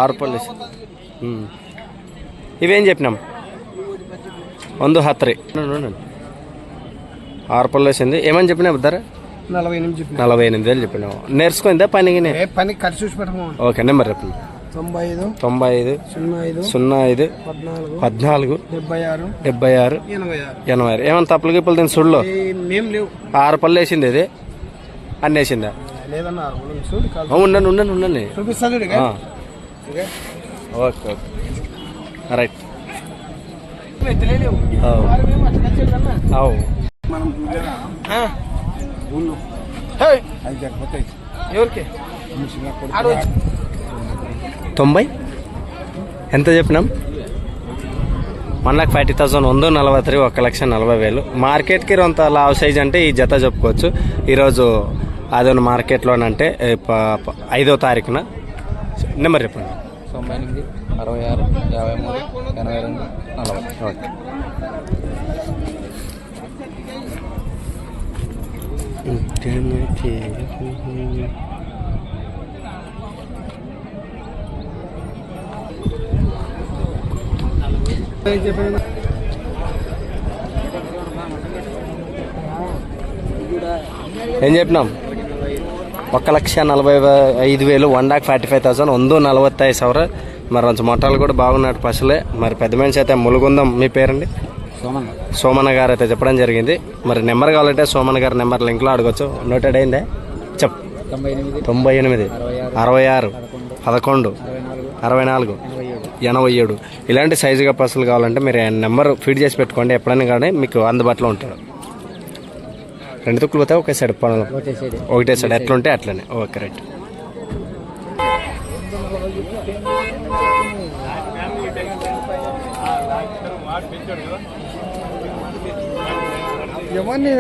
6 పళ్ళు వేసింది. ఇవేం చెప్పినాం 1 10 6 పళ్ళు వేసింది. ఏమని చెప్పినా ధర 48,000 చెప్పినావు. నేర్చుకుందా పని పని ఖర్చు చూసి పెట్టము. ఓకే, నెంబర్ చెప్పండి. 95 05 14 76 86. ఏమన్నా తప్పులు గిప్పులు తిని చూడలో 6 పళ్ళు వేసింది. ఇది అన్నీ వేసిందా? ఉండండి. Okay okay right. ఎవరికి 90 ఎంత చెప్పినాం? 1,40,000 143 1,40,000. మార్కెట్కి రొంత లావ్ సైజ్ అంటే ఈ జత చెప్పుకోవచ్చు. ఈరోజు అదొన మార్కెట్లోనంటే 5వ తారీఖున. నెంబర్ చెప్పండి. 98 66 53 82 40. ఓకే. ఏం చెప్పినాం? 1,45,000 1,45,000 145,000. మరి కొంచెం మొట్టాలు కూడా బాగున్నట్టు పశువులే. మరి పెద్ద మనిషి అయితే ములుగుందాం. మీ పేరండి? సోమన్న గారు అయితే చెప్పడం జరిగింది. మరి నెంబర్ కావాలంటే సోమన్న గారి నెంబర్ లింక్లో అడగచ్చు. నోటెడ్ అయిందే? చెప్. 98 66 11 64 87. ఇలాంటి సైజుగా పశువులు కావాలంటే మీరు నెంబర్ ఫీడ్ చేసి పెట్టుకోండి. ఎప్పుడైనా కానీ మీకు అందుబాటులో ఉంటాడు. 2 తుక్కులు పోతే ఒకే సైడ్ పొలం, ఒకటే సైడ్ ఎట్లుంటే అట్లనే. Okay right. ఎవరిని